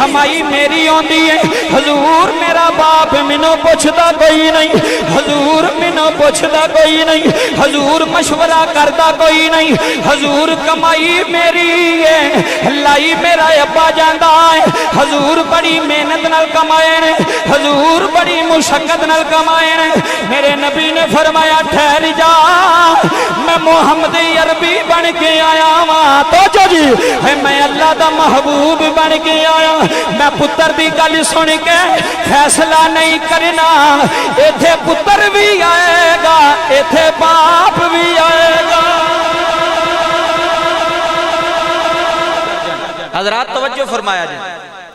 कमाई मेरी आती है। हजूर मेरा बाप मैनू पुछदा कोई नहीं, हजूर मैनू पुछदा कोई नहीं, हजूर मशवरा करदा कोई नहीं। हजूर कमाई मेरी है, लाई मेरा अब्बा जांदा है। हजूर बड़ी मेहनत नाल कमाए ने, हजूर बड़ी मुशक्कत नाल कमाए ने। मेरे नबी ने फरमाया ठहर जा, मैं मुहम्मद अरबी बन के आया वां। तो जी है मैं अल्लाह दा महबूब बन के आया। मैं पुत्र दी गल सुन के फैसला नहीं करना, इथे पुत्र भी आएगा, इथे बाप भी आएगा। हजरात तवज्जो फरमाया जी,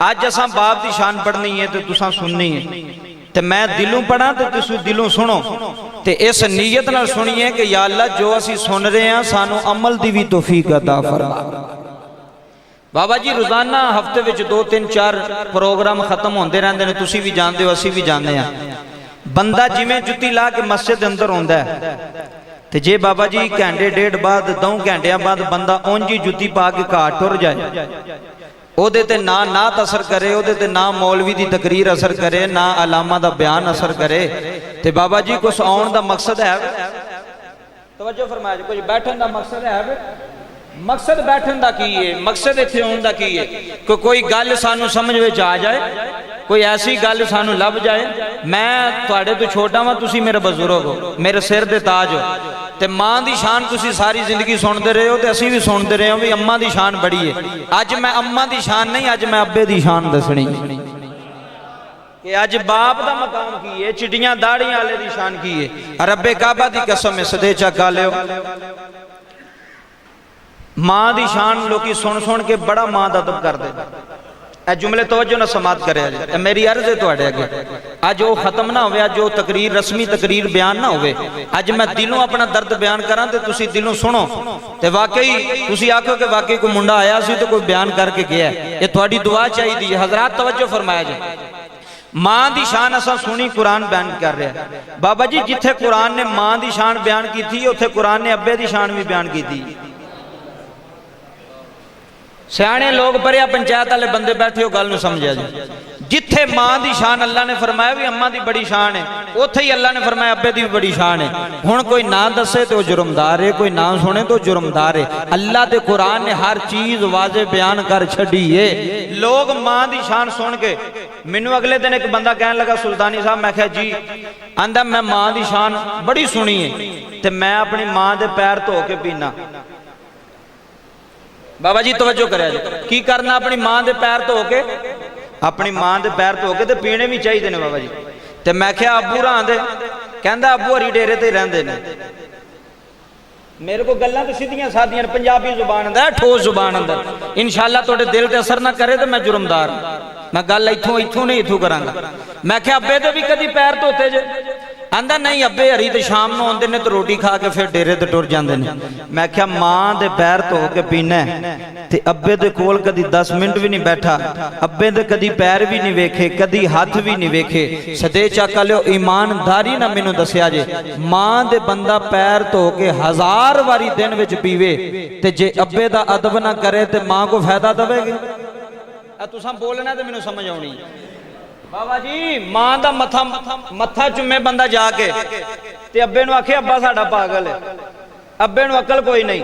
अज असा बाप की शान पढ़नी है तो तुसा सुननी है, तो मैं दिलों पढ़ा तो तुसी दिलों सुनो, तो इस नीयत नाल सुनिए कि या अल्लाह जो असी सुन रहे हैं सानू अमल दी भी तौफीक अता फरमा। बाबा जी रोजाना हफ्ते विच 2-3-4 प्रोग्राम खत्म होंदे रहंदे ने, तुसी भी जानते हो असी भी जानते हैं। बंदा जिवें जुत्ती ला के मस्जिद अंदर आउंदा है, तो जे बाबा जी घंटे डेढ़ बाद 2 घंटिया बाद बंदा उंज ही जुत्ती पा के घाट टुर जाए, ओदे ते ना नात असर करे, ओदे ते ना मौलवी दी तकरीर असर करे, ना अलामा दा बयान असर करे, ते बाबा जी कुछ आउण दा मकसद है? तवज्जो फरमाया जी, कुछ बैठन दा मकसद है? मकसद बैठन दा की है, मकसद इत्थे आउण दा की है? कोई गल सानू समझ विच आ जाए, कोई ऐसी गल सानू लभ जाए। मैं तुहाडे तो छोटा वां, तुसी मेरे बजुर्ग हो, मेरे सिर दे ताज हो, ते मां दी शान तुसी सारी जिंदगी सुनते रहे हो, तो असी भी सुनते रहे हो भी अम्मा दी शान बड़ी है। अज मैं अम्मा दी शान नहीं, अज मैं अब्बे दी शान दसनी कि अज बाप दा मकाम की है, चिट्टियां दाड़ियां वाले दी शान की है। रब्बे काबा दी कसम है, सदे चका लियो। मां दी शान लोग सुन सुन के बड़ा मां दा अदब करदे। ए जुमले तवज्जो ना समात करे, मेरी अर्ज है तुहाडे अगे, अज वो खत्म ना होवे, अज वो तकरीर रस्मी तकरीर बयान ना होवे, अज मैं दिलों अपना दर्द बयान करा तो तुसी दिलों सुनो, तो वाकई तुसी आखो कि वाकई कोई मुंडा आया सी तो कोई बयान करके गया। ये तुहाडी दुआ चाहिए। हजरात तवज्जो फरमाया जी, मां दी शान असा सुनी, कुरान बयान कर रहा है। बाबा जी जिथे कुरान ने मां दी शान बयान की थी, उत्थे कुरान ने अब्बे दी शान भी बयान की थी। सियाने लोग पढ़िया पंचायत वाले बंदे बैठे हो, गल समझा जी। जिथे मां दी शान अल्लाह ने फरमाया भी अम्मा दी बड़ी शान है, उत्थे ही अल्लाह ने फरमाया अब्बे दी भी बड़ी शान है। हुण कोई ना दसे तो जुर्मदार है, कोई ना सुने तो जुर्मदार है। अल्लाह दे कुरान ने हर चीज वाजे बयान कर छड़ी है। लोग मां दी शान सुन के, मैनू अगले दिन एक बंदा कहने लगा सुल्तानी साहब, मैं कहा जी, आंदा मैं मां दी शान बड़ी सुनी है, तो मैं अपनी मां दे पैर धो के पीना। बाबा जी तवज्जो करें, की करना? अपनी मां दे पैर धो के, अपनी मां दे पैर धो के, तो पीने भी चाहिए ने बाबा जी। तो मैं क्या अबू रहा दे, कहंदा अबू हरी डेरे ते रहंदे ने। मेरे को गल्लां तो सीधियां सादियां पंजाबी जुबान अंदर, ठोस जुबान अंदर, इंशाअल्लाह तुहाडे दिल ते असर ना करे तो मैं जुर्मदार, मैं गल इथों नहीं इथों करांगा। मैं क्या अब्बे दे भी कदी पैर धोते जे? आंदा नहीं, अब्बे हरी तो शाम को आते हैं तो रोटी खा के फिर डेरे ते टुर जाते हैं। मैं क्या मां दे पैर धो के पीना ते अब्बे दे कोल कदी 10 मिनट भी नहीं बैठा, अब्बे दे कदी पैर भी नहीं वेखे, कदी हाथ भी नहीं वेखे। सदे चका लियो, ईमानदारी ना मैनू दसिया जे, मां दे बंदा पैर धो के 1000 वारी दिन विच पीवे ते जे अब्बे दा अदब ना करे तो मां को फायदा देवेगी? तुसां बोलना तो मैनू समझ आउणी। बाबा जी मां दा मथा चुमे बंदा जाके ते अब्बे नूं आखे अब्बा साडा पागल है, अब्बे नूं अकल कोई नहीं।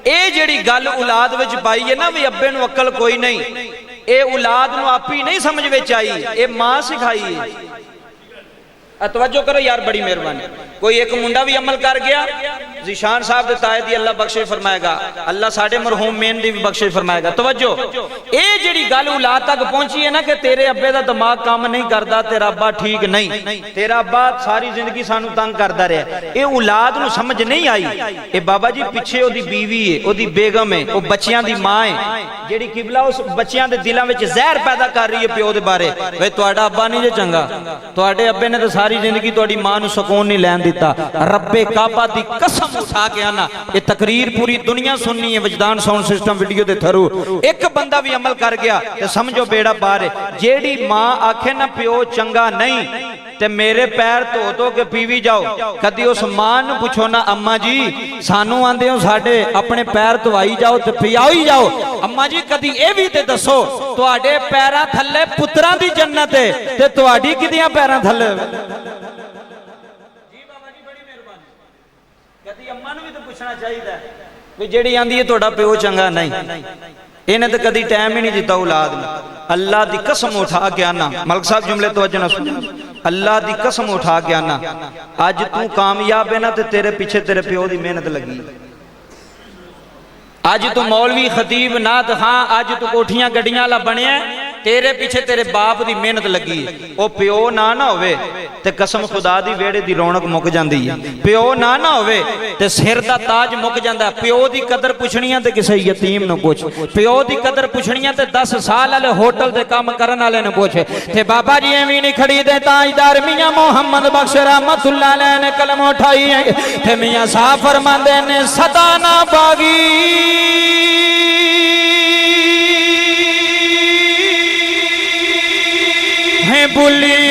ये जिहड़ी गल औलाद विच पाई है ना भी अब्बे नूं अकल कोई नहीं, ये औलाद नूं आप ही नहीं समझ विच आई, ये मां सिखाई है। तवज्जो करो यार, बड़ी मेहरबानी। कोई एक मुंडा भी अमल कर गया, ज़ीशान साहब दे ताए दी अल्लाह बख्शे फरमाएगा, अल्लाह साडे मरहूम मेन दी भी बख्शे फरमाएगा। तवज्जो, ये जिहड़ी गल औलाद तक पहुंची है ना कि तेरे अब्बे दा दिमाग काम नहीं करता, तेरा अब्बा ठीक नहीं, तेरा अब्बा सारी जिंदगी सानू तंग करता रहा, ये औलाद नूं समझ नहीं आई। ये बाबा जी पिछे ओदी बीवी है, ओदी बेगम है, वो बच्चियां दी मां है, जिहड़ी किबला उस बच्चियां दे दिलां विच जहर पैदा कर रही है प्यो दे बारे। वे तुहाडा अब्बा नहीं जे चंगा, तुहाडे अब्बे ने तो सारी जिंदगी तुहाडी मां नूं सुकून नहीं लैन दिता। रब्बे काबा दी कसम उठा के आना, ये तकरीर पूरी दुनिया सुननी है वजदान साउंड सिस्टम वीडियो दे थरू। एक बंदा भी अमल कर गया तो समझो बेड़ा पार है। जेड़ी मां आखे ना प्यो चंगा नहीं, ते मेरे पैर धो धो के पीवी जाओ। कदी उस मां नूं पुछो ना, अम्मा जी सानू आंदे हो साडे अपने पैर धोई जाओ ते पियाओ ही जाओ। अम्मा जी कदी ये भी ते दसो तुहाडे पैरां थल्ले पुत्रां दी जन्नत है ते तुहाडी किदियां पैरां थल्ले? जी बाबा जी बड़ी मेहरबानी। कदी अम्मा नूं भी तो पुछना चाहिए भी जेड़ी आंदी है तुहाडा प्यो चंगा नहीं, इन्हें तो कदी टाइम ही नहीं दिता औलाद ने। अल्लाह की कसम उठा के आना, मलक साहब जुमले तो अजना सुन, अल्लाह की कसम उठा के आना, अज तू कामयाब है ना तो तेरे पीछे तेरे प्यो की मेहनत लगी। अज तू मौलवी खतीब नात खां, अज तू कोठियां गड्डियां वाला बनिया, तेरे पीछे तेरे बाप की मेहनत लगी। वो प्यो ना होवे ते कसम खुदा दी वेड़े दी रौनक मुक जाती है। प्यो ना होवे ते सिर दा ताज मुक जाता। प्यो की कदर पुछनी है तो किसी यतीम नूं पुछ, प्यो की कदर पुछनी है तो 10 साल वाले होटल दे काम करन वाले नूं पुछ। ते बाबा जी एवं नहीं खड़ी दे ताजदार मियां मोहम्मद बख्श रहमतुल्लाह अलैह ने कलम उठाई है ते मियां साहब फरमांदे ने सदा ना बागी बुली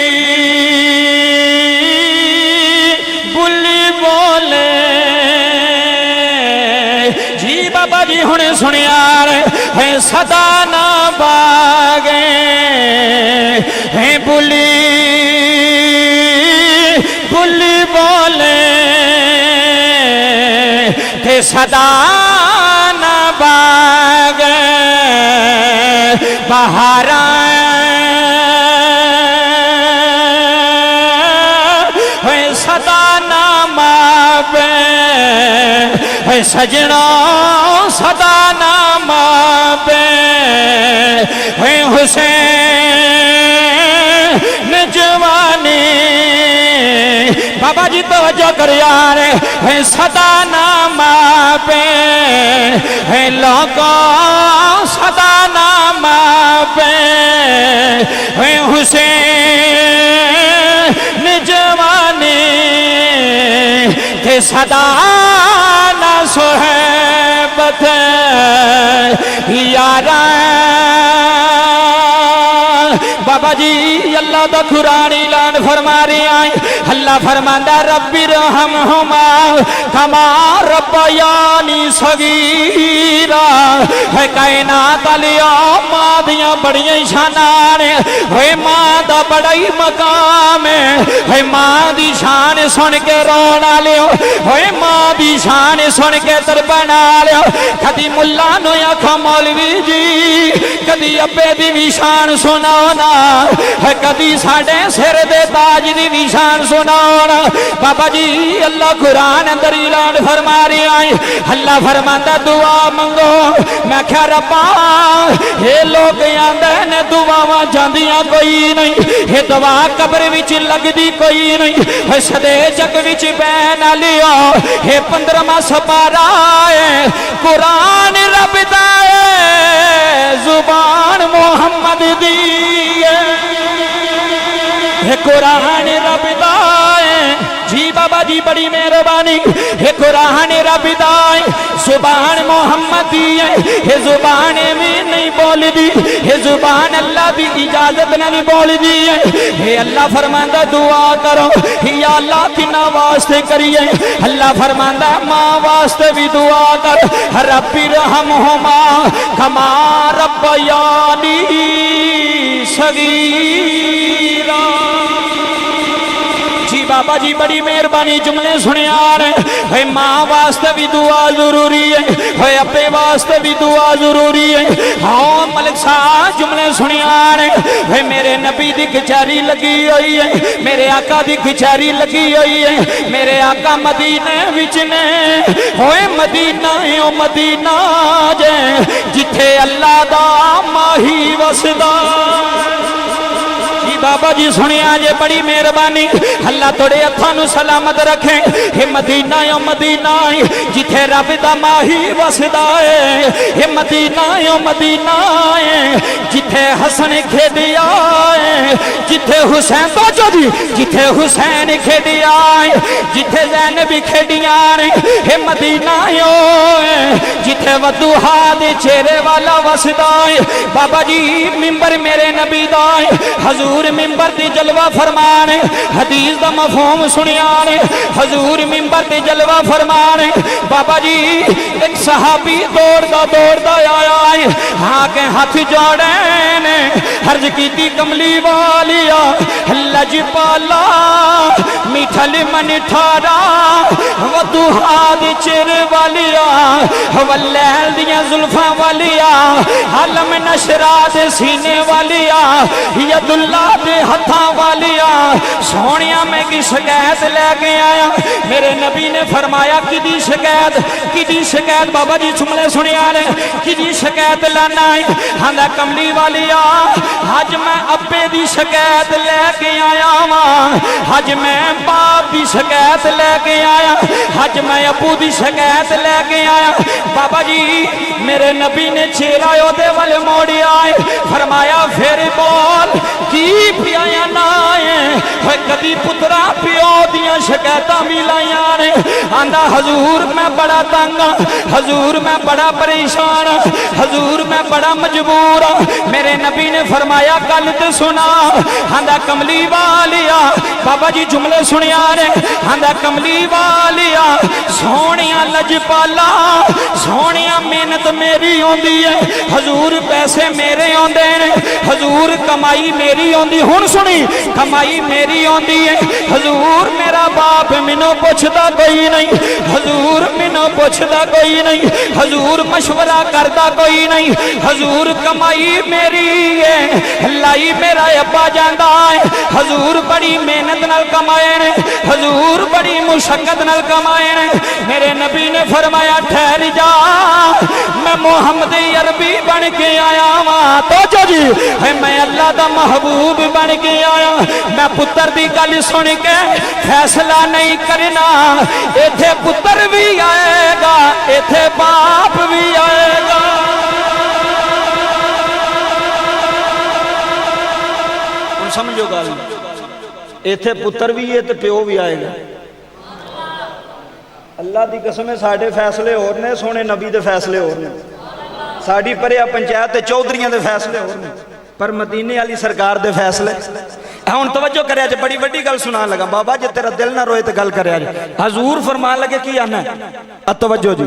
बुली बोले। जी बाबा जी हुणे सुनिया है सदा ना बागे है बुली बुली बोले ते सदा ना बागे बहारा सजना सदा नाम पे हुसैन जवानी। बाबा जी तवज्जो कर यार, है सदा नाम पे है लोगों सदा नाम पे है हुसैन जवानी के सदा सोहबत यारा। बाबा जी अल्लाह दा कुरान ऐलान फरमा रहे हैं, अल्लाह फरमांदा रब्बी रहमहुमा कमा रब्बयानी सगीरा। है कायनात वालिया मां दियां बड़ियां शानां ने, है मां दा बड़ा ही मकाम है। मां दी शान सुन के रोण वालियो, है मां दी शान सुन के तरबन वालियो। कदी मुल्ला नु आखो मौलवी जी कदी अब्बे दी भी शान सुनाओ ना, है कदी साडे सिर दे ताज दी भी शान सुनाओ ना। बाबा जी अल्लाह कुरान अंदर ऐलान फरमा रहे हैं, अल्लाह फरमांदा दुआ मंगो। मैं क्या रब्बा ये लोग आंदे ने दुआवां जांदियां कोई नहीं, ये दुआ कब्र विच लगदी कोई नहीं, है सदे जग विच बैन लियो। ये 15वां सपारा है कुरान रब दा जुबान मोहम्मद दी है कुरान रब दा। जी बाबा जी बड़ी मेहरबानी, हे कुरान रब दा जुबान मोहम्मद दी है। ये जुबान भी नहीं बोलदी, ये जुबान अल्लाह की इजाजत नाल बोलदी है। हे अल्लाह फरमांदा दुआ करो, या अल्लाह किना वास्ते करिए। अल्लाह फरमांदा मां वास्ते भी दुआ कर, रब्बी रहमहुमा कमा रब्बयानी सगीरा। बाबा जी बड़ी मेहरबानी जुमले सुनिया है। मां वास्ते भी दुआ जरूरी है, अब्बे वास्ते भी दुआ जरूरी है। हाँ मलिक साहब जुमले सुनिया है। मेरे नबी की कचहरी लगी हुई है, मेरे आका की कचहरी लगी हुई है। मेरे आका मदीने विच ने होए मदीना ओ मदीना जे जिथे अल्लाह दा माही वसदा। बाबा जी सुनिया जे बड़ी मेहरबानी, अल्लाह थोड़े हथां सलामत रखे। हे मदीना ओ मदीना जिथे रब दा माही वसदा है। हे मदीना ओ मदीना जिथे हसन खेडिया है, जिथे हुसैन तो जी जिथे हुसैन खेडिया है, जिथे ज़ैनब खेडिया ने। हे मदीना ओ जिथे वदुहा दे चेहरे वाला वसदा है। बाबा जी मिंबर मेरे नबी दा हजूर में मिंबर ते जलवा फरमान, हदीस दा मफहूम सुनिया ने। हजूर मिंबर ते जलवा फरमान, बाबा जी एक सहाबी दौड़दा आया है, हाँ के हाथ जोड़े ने, हर्ज की कमली वालिया लजपाला मिठल मन ठारा वदुहाद चिर वालिया वल्लैल दियां जुल्फा वालिया हलम नशरा दे सीने वालिया यदुल्ला दे हथा वालिया सोनिया मैं की शिकायत लेके आया। मेरे नबी ने फरमाया किदी शिकायत बाबा जी जुमले सुनिया ने, किदी शिकायत लाना है? हां कमली वालिया अज मैं अब्बे दी शिकायत लेके आया वां, अज मैं बाप दी शिकायत लेके आया, अज मैं अबू दी शिकायत लेके आया। बाबा जी मेरे नबी ने चेहरा ओदे वाल मोड़िया है, फरमाया फिर बोल की पिया ना है, कदी पुत्रा प्यो दियां शिकायत भी लाइया ने। आंदा हजूर मैं बड़ा तंग, हजूर मैं बड़ा परेशान, हजूर मैं बड़ा मजबूर। मेरे नबी ने फरमाया गल ते सुना। आंदा कमली वालिया बाबा जी जुमले सुनिया ने। आंदा कमली वालिया सोनिया लजपाला सोनिया मेहनत मेरी आंदी है, हजूर पैसे मेरे आंदे ने, हजूर कमाई मेरी आंदी। हुण सुनी कमाई मेरी आंदी है, हजूर मेरा बाप मैनू पुछदा कोई नहीं, हजूर मैनू पुछदा कोई नहीं, हजूर मशवरा करदा कोई नहीं, हजूर कमाई मेरी है, लाई मेरा अब्बा जांदा है, हजूर बड़ी मेहनत नाल कमाए ने, हजूर बड़ी मुशक्कत नाल कमाए ने। मेरे नबी ने फरमाया ठहर जा, मैं मोहम्मद अरबी बन के आया वां। तो जी है मैं अल्लाह दा महबूब बन के आया। मैं पुत्र दी गल सुन के फैसला नहीं करना, इथे पुत्र भी आएगा, इथे बाप भी आएगा। समझो गल, इथे पुत्र भी है तो प्यो भी आएगा। अल्लाह की कसम है साडे फैसले होर ने, सोने नबी दे फैसले होर ने, साडी परिया पंचायत ते चौधरियां दे फैसले होर ने, पर मदीने वाली सरकार दे फैसले। हुण तवज्जो करिया जे, बड़ी वड्डी गल सुनान लगा बाबा जे तेरा दिल ना रोए तो गल करिया जे। हजूर फरमान लगे की आना है, तवज्जो जी,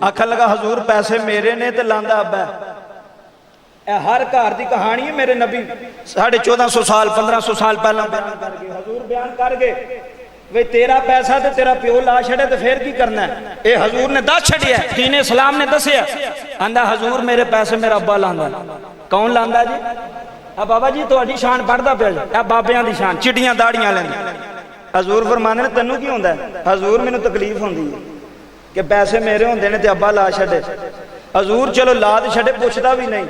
आखन लगा हजूर पैसे मेरे ने ते लांदा अब्बा। हर घर की कहानी है, मेरे नबी 1450 साल 1500 साल पहला बयान कर गए, हजूर बयान कर गए वे तेरा पैसा तो तेरा प्यो ला छड़े तो फिर की करना है। ये हजूर ने दस छड़िया, दीन इस्लाम ने दसिया। आंदा हजूर मेरे पैसे मेरा अब्बा लांदा। कौन लांदा जी? आ बाबा जी तुहाडी शान पढ़दा पिया जी, आ बाबियां दी शान, चिट्टियां दाड़ियां लैंदे। हजूर फरमाने ने तैनू की हुंदा है? हजूर मैनू तकलीफ हुंदी है कि पैसे मेरे हुंदे ने ते अब्बा ला छड़े। हजूर चलो ला ते छड़े, पुछदा भी नहीं,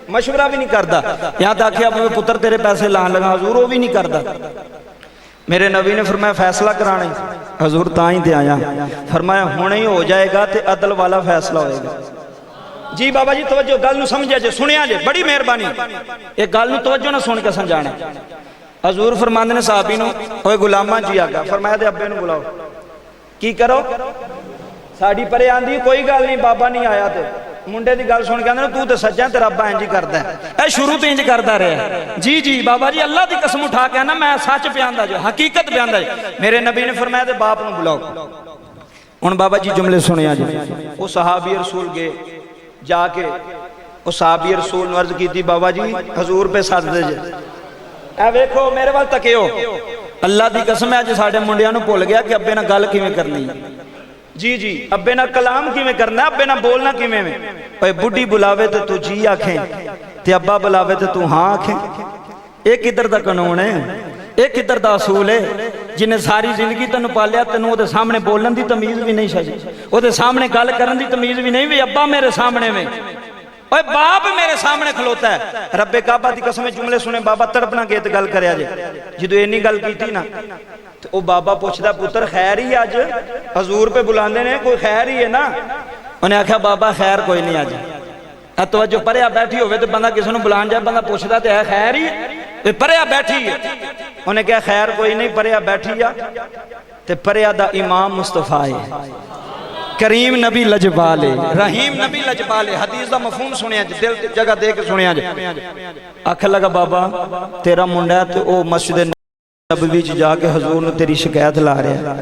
मशवरा भी नहीं करता। यहाँ तक आखिया पुत्र तेरे पैसे लान लगा, हजूर वो भी नहीं करता। मेरे नबी ने फरमाया फैसला कराना, हजूर तां ही ते आया। फरमाया हुणे ही हो जाएगा ते अदल वाला फैसला होएगा। जी बाबा जी तवज्जो, गल नूं समझिया जे, सुनिया जे, बड़ी मेहरबानी, एक गल नूं तवज्जो ना सुन के समझाना। हजूर फरमांदे ने साहबी नूं, ओए गुलामा जी आगा, फरमाया ते अब्बे नूं बुलाओ, की करो? साडी परे आंदी कोई गल नहीं, बाबा नहीं आया ते मुंडे की गल सुन के आंदे तू तो सज्जा तेरा अब्बा इंज करदा है, शुरू तो इंज करदा रहा। जी जी बाबा जी अल्लाह की कसम उठा के आना मैं सच बयानदा जो, हकीकत बयानदा जो। मेरे नबी ने फरमाया ते बाप नूं बुलाओ। हुण बाबा जी जुमले सुनिया जी। वो सहाबी रसूल गए, जाके वो सहाबी रसूल नूं अर्ज कीती बाबा जी हजूर पे सददे जे। ए वेखो मेरे वाल तकियो, अल्लाह की कसम है अज साडे मुंडियां नूं भुल गया कि अब्बे नाल गल किवें करनी है। जी जी अब्बे ना कलाम किवें करना, अब्बे ना बोलना किवें में। ओए बुढ़ी बुलावे तो तू जी आखें ते अब्बा बुलावे तो तू हाँ आखें। ये किधर दा कानून है, ये किधर दा असूल है? जिन्हें सारी जिंदगी तेन पालिया, तेन वो सामने बोलन की तमीज़ भी नहीं सही, वो सामने गल करन दी तमीज़ भी नहीं। भी अब्बा मेरे सामने में, ओए बाप मेरे सामने खलोता है। रब्बे काबा की कसम जुमले सुने, बाबा तड़पना गए तो गल करिया जे। जो इन्नी गल की ना तो वो बाबा पूछता पुत्र खैर ही अज? हजूर पे बुलाते ने कोई खैर ही है ना? उन्हें आख्या बाबा खैर कोई नहीं अज। तवज्जो परिया बैठी होवे तो बंदा किसी को बुलान जाए, बंदा पूछता तो है खैर ही, परिया बैठी है। उन्हें कहा खैर कोई नहीं, परिया बैठी आ ते परिया दा इमाम मुस्तफा है। करीम नबी लजपाले, रहीम नबी लजपाले। हदीस का मफहूम सुनिया जी, दिल ते जगह दे के सुनिया जी। आख लगा बाबा तेरा मुंडा तो वह मस्जिद नबवी च जाके हजूर ने तेरी शिकायत ला रहा।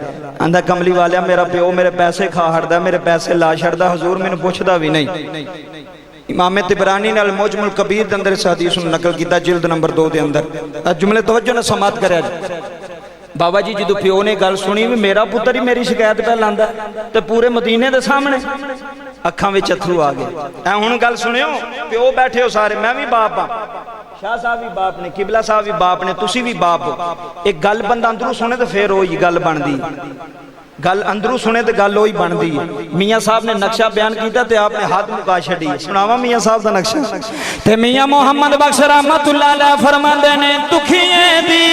आंदा कमली वालिया मेरा प्यो मेरे पैसे खा हटदा, मेरे पैसे ला छड़दा, हजूर मैनू पुछदा भी नहीं। इमाम तिबरानी ने मुजमुल कबीर के अंदर इस हदीस को नकल किया, जिल्द नंबर 2 के अंदर। जुमले तवज्जो ने समात करे। बाबा जी जो प्यो ने गल सुनी भी मेरा पुत्र ही मेरी शिकायत पे लांदा ते पूरे मदीने के सामने अखां विच अथरू आ गए। हुण गल सुनियो, प्यो बैठे हो सारे, मैं भी बाप हाँ, शाह साहब भी बाप ने, किबला साहब भी बाप ने, तुसी भी बाप हो। एक गल बंदा अंदरों सुने तो फिर वही गल बनती, गल अंदरों सुने तो गल वही बनती है। मियाँ साहब ने नक्शा बयान किया तो आपने हाथ मुका छड़ी। सुनावा मियाँ साहब का नक्शा। ते मियाँ मुहम्मद बख्श रहमतुल्लाह अलैह फरमांदे ने दुखिए दी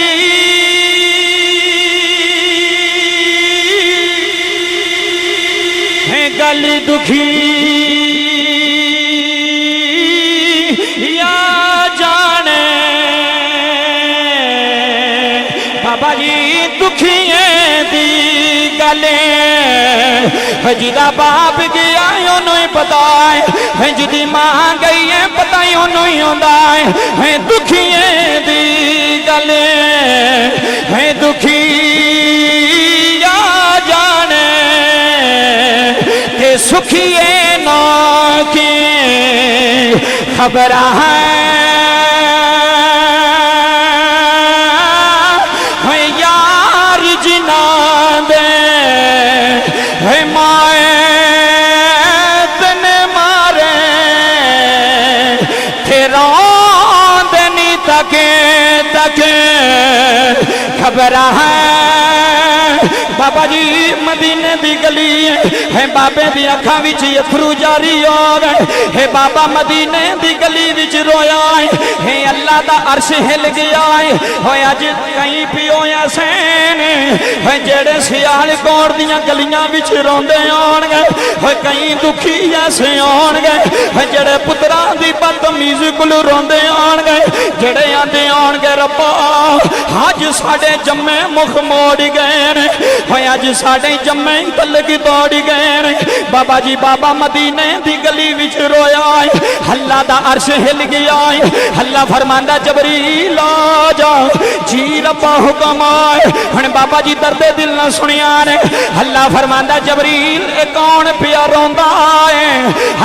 गल दुखी या जाने बाबा जी दुखिए दी गले जिदा बाप गया ओनू ही पता है, जिदी मां गई है पता ही ओनू ही आंदा है। दुखिए दी गले है दुखी या जाने ते सुखिए ना की खबर है यार जिना दे है माए तन मारे तेरा दनी तके तके खबर है। बाबा जी मदीने दी गली है, बाबे दी अखां विच अथरू जारी हो गए। है बाबा मदीने दी गली विच रोया है, अल्लाह दा अर्श हिल गया है। अज कई पियो ऐसे ने जेड़े सियालकोट दियां गलियां विच रोंदे आउणगे, कई दुखी ऐसे आउणगे जेड़े पुत्रा दी बदतमीजी कोल रोंदे आउणगे, जेड़े आंदे आउणगे रब्बा अज साडे जम्मे मुख मोड़ गए ने, अज साडे जम्मे तलकी दौड़ गए ने। बाबा जी बाबा मदीने दी गली विच रोया है, अल्लाह दा अर्श हिल गया है। अल्लाह फरमांदा जबरील आ जा, जी रब्बा हुक्म आए। हुण बाबा जी दर्दे दिल ना सुनिया ने। अल्लाह फरमांदा जबरील ए कौन पिया रोंदा है?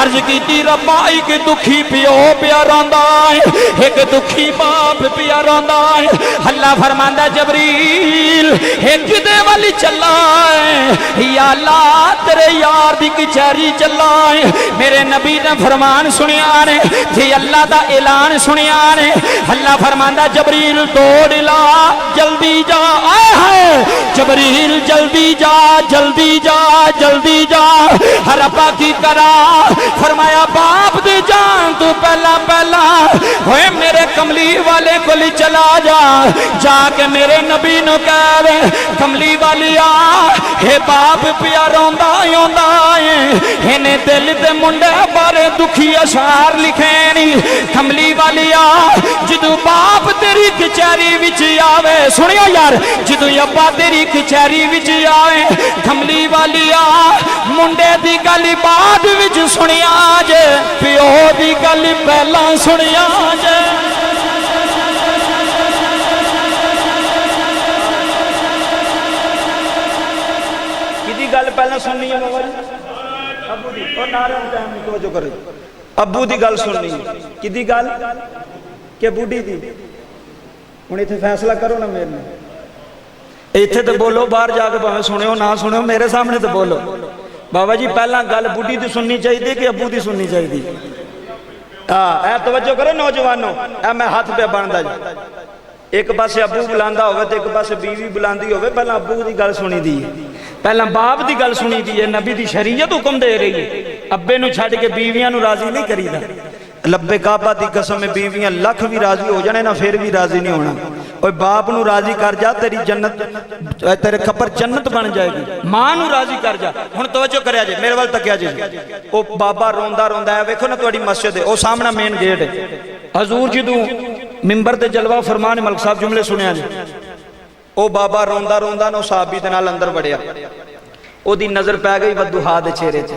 अर्ज कीती रब्बा एक दुखी पियो पिया रोंदा है, एक दुखी बाप पिया रोंदा है। अल्लाह फरमांदा जबरील एक दे वाली चला है या अल्लाह तेरे यार दी कचहरी चला है। मेरे नबी ने फरमान सुनिया ने, जे अल्लाह दा ऐलान सुनिया ने। अल्लाह फरमांदा जबरील दौड़ ला जल्दी जा, आए है जबरील जल्दी जा जल्दी जा जल्दी जा। रब्बा की करा फरमाया बाप दे जान तू पहला पहला होए मेरे कमली वाले को चला जा, जाके मेरे नबी नु कह दे कमली वाली आ हे बाप पिया रोंदा आंदा है, इन्हें दिल दे मुंडे बारे दुखी अशार लिखे नी। कमली वाली आ जदों बाप तेरी कचहरी विच आवे, सुनियो यार जदों अब्बा तेरी कचहरी विच आवे, कमली वाली आ मुंडे दी गल बाद विच सुनिया जे, प्यो दी गल पहला सुनिया जे। गल पहले सुननी है बाबा जी अबू दी, और नारे टाइम तवज्जो करो। अबू दी गल सुननी किदी गल के बूढ़ी दी। हुण इत्थे फैसला करो ना, मेरे इत्थे तो बोलो, बाहर जाके भावें सुनियो ना सुनियो, मेरे सामने तो बोलो। बाबा जी पहला गल बूढ़ी दी सुननी चाहिए कि अबू दी सुननी चाहिए? हाँ तवज्जो करो नौजवानों, मैं हाथ पे बनता जी। एक पासे अबू बुलांदा होवे ते एक पासे बीवी बुलांदी होवे, पहला अबू दी गल सुनी दी है, पहला बाप दी गल सुनी दी है। नबी दी शरीयत हुक्म दे रही है अब्बे नू छड्ड के बीवियां नू राजी नहीं करीदा। लब्बे काबा दी कसम में बीवियां लख भी राजी हो जाने ना फिर भी राजी नहीं होना। और बाप नू राजी कर जा तेरी जन्नत, तेरे खपर जन्नत बन जाएगी। मां नू राजी कर जा। हुण तवज्जो करया जे, मेरे वाल तकिया जे। ओ बाबा रोंदा रोंदा है, वेखो ना तुहाडी मस्जिद है, ओ सामने मेन गेट है। हजूर जदों मिंबर ते जलवा फरमान मलक साहब जुमले सुनिया जी, ओ बाबा रोंदा रोंदा ना सहाबी दे नाल अंदर वड़िया। ओदी नज़र पै गई वदुहा दे चेहरे च।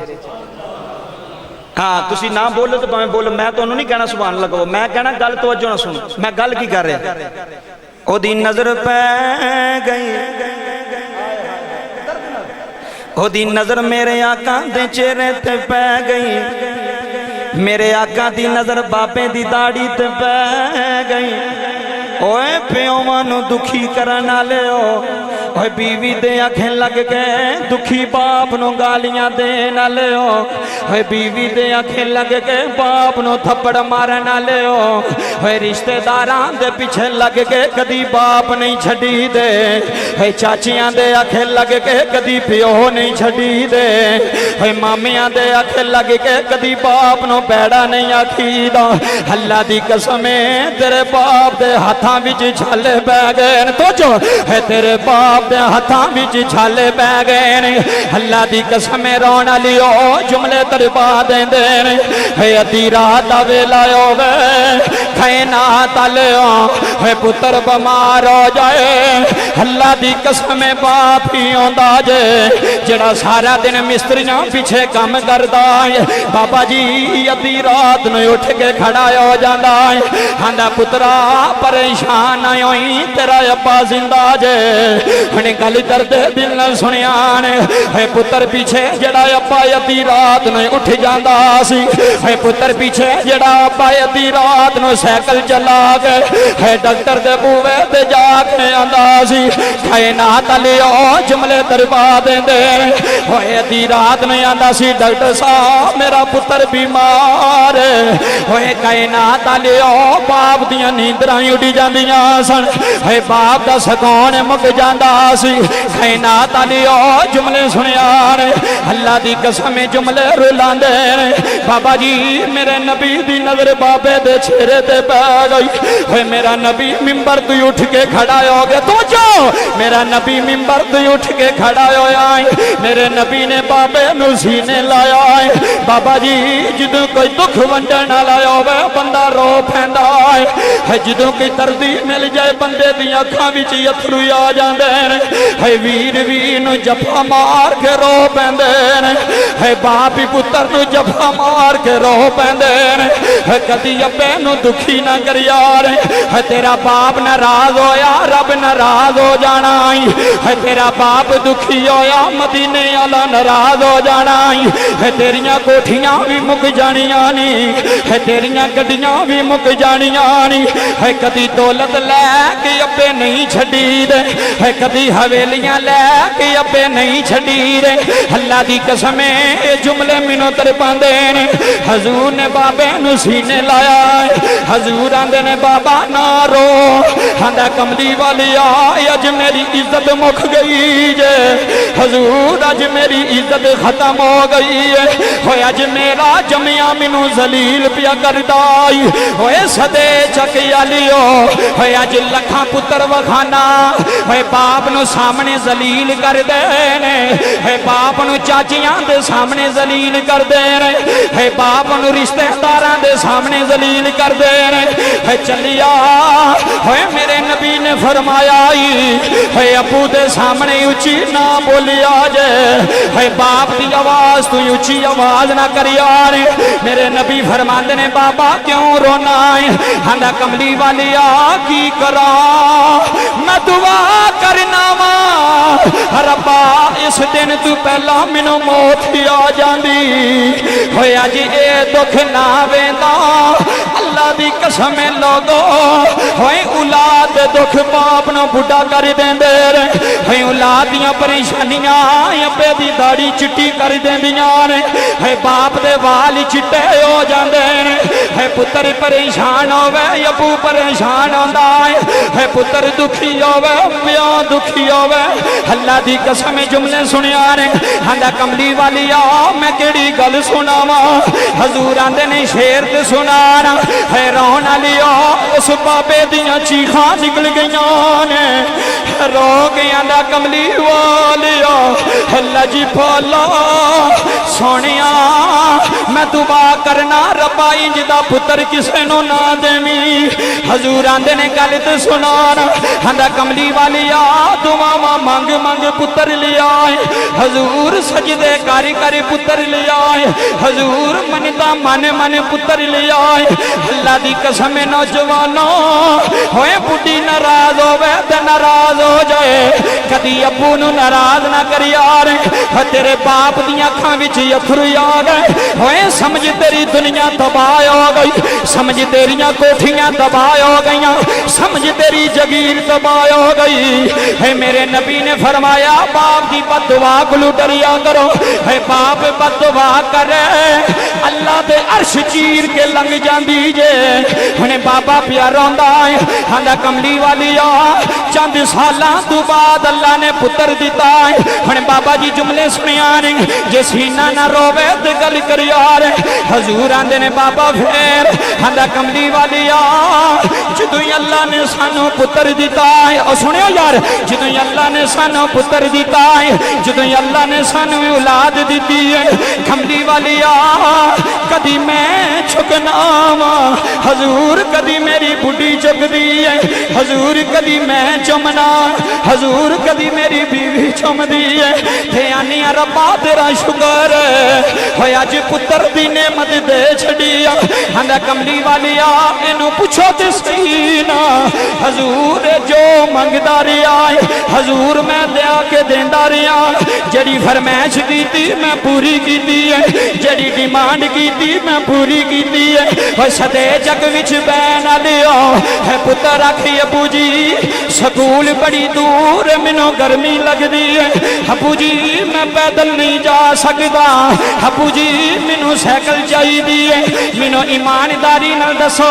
हाँ तुसी ना बोलो तो भावें बोलो, मैं तुहानू नहीं कहना सुभान लगाओ, मैं कहना गल तवज्जो ना सुनो, मैं गल की कर रहा। ओदी नज़र पै गई, ओदी नज़र मेरे आका दे चेहरे ते पै गई, मेरे आका दी नज़र बाबे दी दाढ़ी ते पै गई। ओए प्योवां नू दुखी करन वाले हो, ओए बीवी दे आखें लग गए दुखी बाप नू गालियां देन वाले हो, ओए बीवी दे आखें लग गए बाप नू थप्पड़ मारन वाले हो, ओए रिश्तेदारां दे पीछे लग गए कदी बाप नहीं छड़ी दे, ओए चाचियां दे आखें लग गए कदी प्यो नहीं छड़ी दे, ओए मामियां दे आखें लग गए कदी बाप नू पैड़ा नहीं आखीदा। अल्लाह दी कसम तेरे बाप दे हाथां विच छाले पै गए तो जो है, तेरे बाप दे हाथां विच छाले पै गए ने। अल्लाह दी कसम रोण वाली ओ जुमले तरबा देंदे ने। है अद्धी रात दा वेला होवे खाए ना तले है पुत्र बीमार हो जाए, अल्लाह दी कसम बाप ही आंदा जे जेड़ा सारा दिन मिस्त्रियां पीछे काम करदा है। बाबा जी अद्धी रात नूं उठ के खड़ा हो जांदा है, आंदा पुत्रा परेशान ना होई तेरा अब्बा जिंदा जे। हुणे गल दर्द दिल न सुनिया ने, है पुत्र पीछे जेड़ा अब्बा अद्धी रात नूं उठ जांदा सी, है पुत्र पीछे जेड़ा अब्बा अद्धी रात नूं साइकिल चला के है डॉक्टर दे बूवे ते जाके आंदा सी। कायनात वाले ओ जुमले दरबा देंदे, होए अद्धी रात नूं आंदा सी डॉक्टर साहब मेरा पुत्र बीमार है। होए कायनात वाले ओ बाप दियां नींदरां उड़ी जांदियां सन, है बाप दा सकून मुक जांदा सी। कायनात वाले ओ जुमले सुनिया ने, अल्लाह दी कसम जुमले रुलांदे ने। बाबा जी मेरे नबी दी नजर बाबे दे चेहरे ते पै गई, होए मेरा नबी मिंबर तो उठ के खड़ा हो गया। तो जो मेरा नबी मिंबर तो उठ के खड़ा होया है, मेरे नबी ने बाबे नू सीने लाया है। बाबा जी जदों कोई दुख वंडण वाला होवे बंदा रो पैंदा है, जदों कोई दर्दी मिल जाए बंदे दी अखां विच अथरू आ जांदे ने। है वीर वीर नू जफा मार के रो पैंदे ने, है बाप ही पुत्र नू जफा मार के रो पैंदे ने। कदी अब्बे नू दुखी ना कर यार, है तेरा बाप नाराज होया रब नाराज हो जाना है, तेरा बाप दुखी होया मदीने वाला नाराज हो जाना है। तेरियां कोठियां भी मुक जानियां नी, है तेरियां गड्डियां भी मुक जानियां नी, है कदी दौलत लैके अब्बे नहीं छड्डी दे, है कदी हवेलियां लैके अब्बे नहीं छड्डी दे। अल्लाह दी कसम ए जुमले मैनू तरपांदे ने। हजूर ने बाबे नू सीने लाया है, हजूर आंदे ने बाबा ना रो, आंदा कमली वाली आए अज मेरी इज्जत मुक गई जे। हजूर अज मेरी इज्जत खत्म हो गई है, होए अज मेरा जमिया मैनू जलील पिया करदा होए सदे चक आलियो, होए अज लखां पुत्र वखाना होए बाप नू सामने जलील कर दे ने, है बाप नू चाचियां दे सामने जलील कर दे ने, है बाप नू रिश्तेदारां दे सामने जलील कर दे ने। है चलिया होए मेरे नबी ने फरमाया है अबू दे सामने उची ना बोलिया जे, है बाप की आवाज तू उची आवाज ना करिया रे। मेरे नबी फरमाते ने बाबा क्यों रोना है, आंदा कमली वाली आ की करा मैं दुआ करना वा रब्बा इस दिन तू पहला मैनू मौत ही आ जांदी, होए अज ए दुख ना वेंदा। अल्लाह दी कसम लोगो होए औलाद दुख बाप नू बुढ़ा कर देंदे रे, होए औलाद दियां परेशानियां अब्बे दी दाढ़ी चिट्टी कर देंदियां ने, है बाप दे वाल चिट्टे हो जांदे ने। है पुत्र परेशान होवे अबू परेशान होंदा है, पुत्र दुखी होवे पिया दुखी होवे। अल्लाह दी कसम जुमले सुनिया ने, आंदा कमली वाली आ मैं केड़ी गल सुनावा। हजूर आंदे ने शेर ते सुनाना है रोन वाली आ उस बाबे दियां चीखां निकल गईयां ने, रो के आंदा कमली वाली आ अल्लाह जी भोला सोनिया मैं दुआ करना रब्बा इंज दा पुत्र किसे नू ना देवी। हजूर आंदे ने गल ते सुना यार हंदा कमली वालिया दुआवा मंग मंग पुत्र लिया हजूर सजदे कारी कारी पुत्र लिया हजूर मनता मन मन पुत्र लिया अल्लाह दी कसम नौजवानों होए बुढ़ी नाराज होवे ते नाराज हो जाए कदी अब्बू नू नाराज ना कर यार तेरे बाप दी अखां विच अथरू आ गए होए समझ तेरी दुनिया तबाह हो गई समझ तेरियां कोठियां तबाह हो गईयां समझ तेरी जगीर तबाह हो गई है मेरे नबी ने फरमाया बाप की बददुआ को डरिया करो है बाप बददुआ करे अल्लाह दे अर्श चीर के लंघ जांदी जे हुणे बाबा प्यार रोंदा है आंदा कमली वालिया चंद सालां तो बाद अल्लाह ने पुत्र दिता है हुणे बाबा जी जुमले सुनिया ने जे सीना ना रोवे ते गल कर यार हजूर आंदे ने बाबा फिर आंदा कमली वालिया जदों अल्लाह ने सानू पुत्र दिता है और सुनियो यार जदों अल्लाह ने सानू पुत्र दिता है जदों अल्लाह ने सानू औलाद दी है कमली वालिया कदी मैं झुकना वा हजूर कदी मेरी बुढ़ी झुकदी है हजूर कदी मैं चुमना हजूर कदी मेरी बीवी चुमदी है थे आनी रब्बा तेरा शुक्र है अज पुत्र दी नेमत दे छड़ी आंदा कमली वालिया इनू पूछो ते सही ना हजूर जो मंगदा रहा हजूर मैं लिया के देंदा रहा जड़ी फरमाइश की मैं पूरी की है जड़ी डिमांड की मैं पूरी की है सदे जग विच बैन लिया है पुत्र आखी अबू जी स्कूल बड़ी दूर मैनू गर्मी लगती है अबू जी मैं पैदल नहीं जा सकता अबू जी मैनू साइकिल चाहिए मैनू ईमानदारी नाल दसो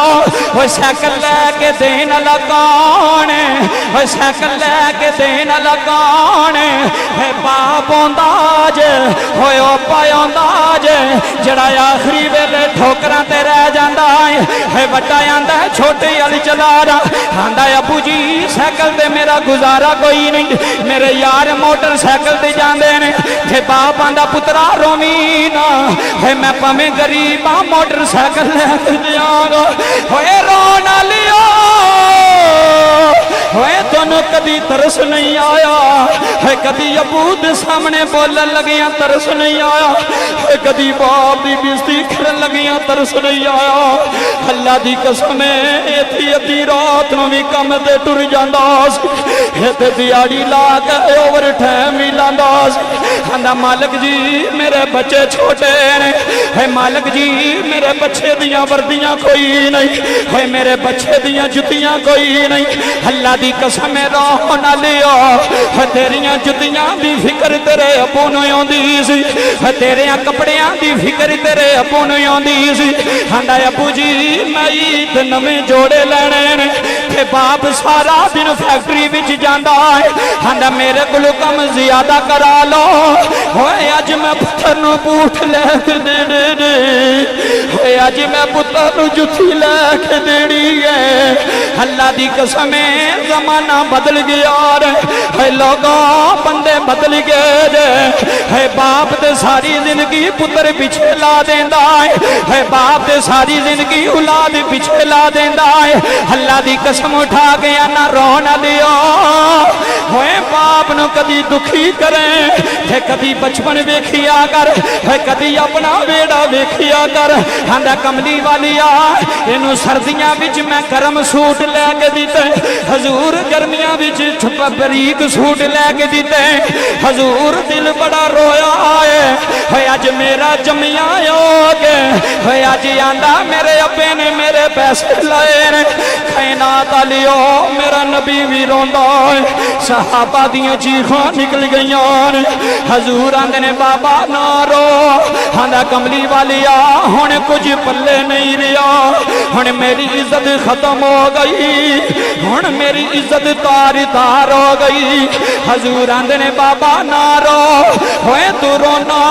वो साइकिल लैके देन वाला कौन है साइकिल लैके देन वाला कौन है बाप आंदा जे होए पाया जे जड़ा आखिरी वेले ठोकरां ते रह जांदा है वड्डा आंदा छोटे अल चला रहा आंदा अबू जी साइकिल ते मेरा गुजारा कोई नहीं मेरे यार मोटरसाइकिल ते जांदे ने ते बाप आंदा पुत्रा रोवी ना है मैं भावें गरीब हां मोटरसाइकिल लेके जावांगा होए रोना लियो होए तैनू कदी तरस नहीं आया है कदी अबू दे सामने बोलन लगिया तरस नहीं आया है कदी बाप दी बेइज्जती करन लगिया तरस नहीं आया अल्लाह दी कसम इत्थे अद्धी रात नूं भी कम ते टुर जांदा सी ते दिहाड़ी ला के ओवर टाइम भी लांदा सी आंदा मालिक जी मेरे बच्चे छोटे ने है मालिक जी मेरे बच्चे दियां वर्दियां कोई नहीं है मेरे बच्चे दियां जुतियां कोई नहीं अल्लाह दी कसम रोह ना लियो तेरियां जुतियां दी फिक्र तेरे अबू नूं आउंदी सी तेरे कपड़ियां दी फिक्र तेरे अबू नूं आउंदी सी आंदा अबू जी मैं ईद नवे जोड़े लैणे ने ते बाप सारा दिन फैक्ट्री विच जांदा है आंदा मेरे कोलों कम ज्यादा करा लो होए अज मैं पुत्तर नूं बूट लैके देने ने होए अज मैं पुत्तर नूं जुत्ती लैके देनी है अल्लाह दी कसम जमाना बदल गया है लोगों बंदे बदल गए है बाप ते सारी जिंदगी पुत्र पीछे ला देंदा है बाप ते सारी जिंदगी औलाद पीछे ला देंदा है अल्लाह दी कसम उठा गया ना रोना लियो होए बाप नु कदी दुखी करे ते कदी बचपन वेखिया कर है कदी अपना बेड़ा वेखिया कर आंदा कमली वालिया इनू सर्दियां विच मैं गर्म सूट लैके दिते हजूर गर्मियां विच छुपा बरीक सूट लैके दिते हजूर दिल बड़ा रोया है अज मेरा जमिया होगे है अज आंदा मेरे अब्बे ने मेरे पैसे लाए ने खैनात लियो मेरा नबी भी रोंदा है सहाबा दियां चीखां निकल गईयां ने हजूर आंदे ने बाबा ना रो आंदा कमली वालिया हुण कुछ पल्ले नहीं रहा हुण मेरी इज्जत खत्म हो गई हुण मेरी इज्जत तार तार हो गई हजूर आंदे ने बाबा ना रो होए तू रोना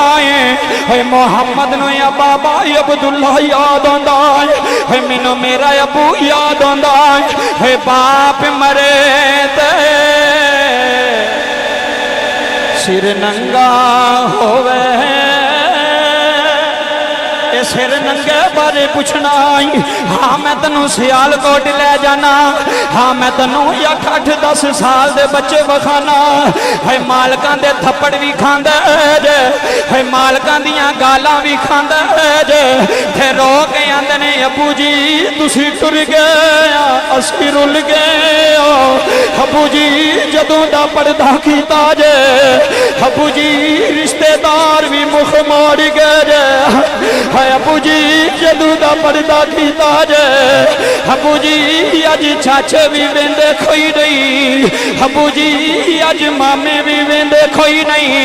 है मोहम्मद नु या बाबा अब्दुल्ला याद आंदा है मैनू मेरा अबू याद आंदा है बाप मरे ते सिर नंगा होवे सिर नंगे बारे पुछना हाँ मैं तेनू सियालकोट ले जाना हाँ मैं तेनू 8-10 साल दे बच्चे विखाना है मालकां दे थप्पड़ भी खांदा जे है मालकां दियां गालां भी खांदा जे ते रो के आंदे ने अबू जी तुसी टुर गए असी रुल गए अबू जी जदों दा पर्दा कीता जे अबू जी रिश्तेदार भी मुख मोड़ गए जे है अबू जी जदों दा पर्दा कीता जे अबू जी अज चाचे भी वेंदे कोई नहीं अबू जी अज मामे भी वेंदे कोई नहीं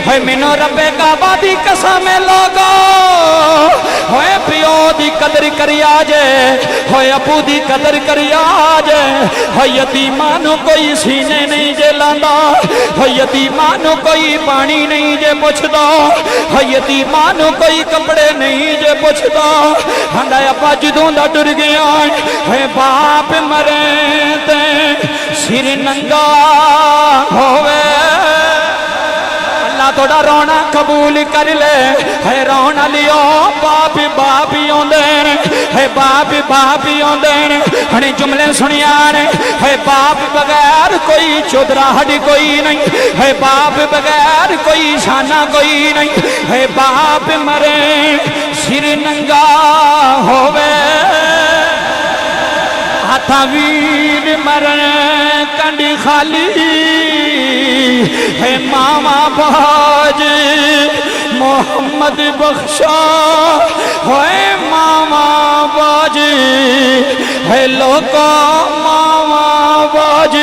है मैनू रब्बे काबा दी कसम लोगो होए पियो दी कदर करिया जे होए अबू दी कदर करिया जे है यतीमां नू कोई सीने नहीं जे लांदा है यतीमां नू कोई पानी नहीं जे पुछदा है यतीमां नू कोई कपड़े नहीं जे पुछदा हंदा अपा जदों दा टुर गया है बाप मरे ते सिर नंगा होवे अल्लाह थोड़ा रोना कबूल कर ले है रोना लियो बाप बाप ही आंदे है बाप ही आंदे हने जुमले सुनिया ने है बाप बगैर कोई चौधराहट कोई नहीं है बाप बगैर कोई शाना कोई नहीं है बाप मरे सिर नंगा होवे हाथा वीर मरण कंडी खाली है मामा बाज मोहम्मद बख्शा है मामा बाज है लोका मामा बाज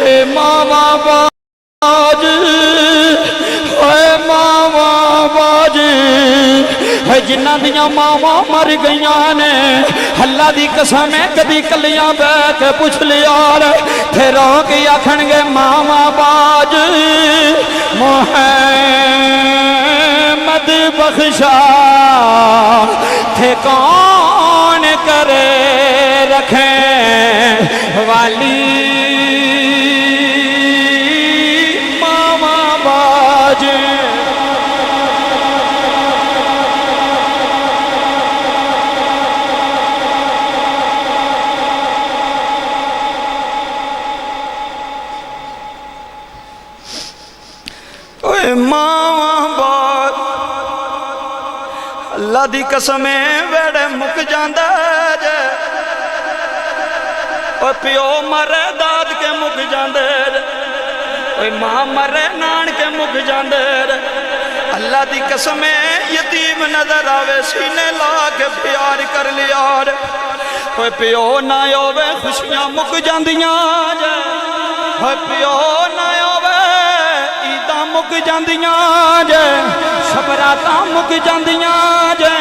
है मामा बाज है मामा बाज है जिन्हां दियां मावां मर गईयां ने अल्लाह दी कसम है कदी कलियां बह के पुछ लिया थे रो के आखणगे मामा बाज मोहम्मद बख्शा थे कौन करे रखे वाली मामा बाज मावा बात अल्लाह दी कसम वेड़े मुक जांदा जे प्यो मरे दाद के मुक जांदे मां मरे नान के मुक जांदे अल्लाह दी कसम यतीम नजर आवे सीने ला के प्यार कर लिया प्यो ना होवे खुशियां मुक जांदियां जे प्यो ना मुक जांदियां जे सबरातां मुक जांदियां जे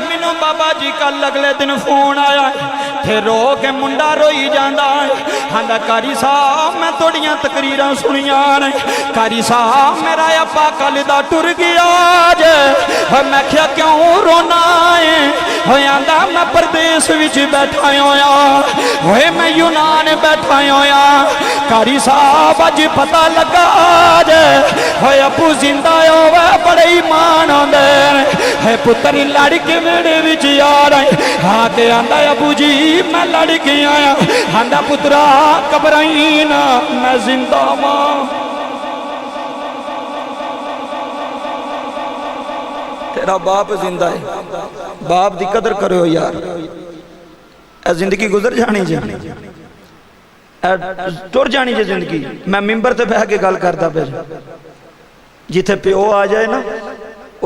मैनू बाबा जी कल अगले दिन फोन आया थे रो के मुंडा रोई जांदा आंदा कारी साहब मैं थोड़ियां तकरीरां सुनियां ने कारी साहब मेरा अपा कल दा टुर गया जे मैं क्या क्यों रोना है आंदा मैं परदेस विच बैठा होया होए मैं यूनान बैठा होया कारी साहब अज पता लगा जे होए अबू जिंदा होवे बड़े ईमान आंदे है पुत्र लड़ के मेरे विच यार आके आंदा अबू जी मैं लड़ के आया आंदा पुत्रा घबराई ना मैं जिंदा मां तेरा बाप जिंदा है बाप दी कदर करो यार ए जिंदगी गुजर जानी जी तुर जानी जी जिंदगी मैं मिंबर ते बह के गल करदा पे जिथे प्यो आ जाए ना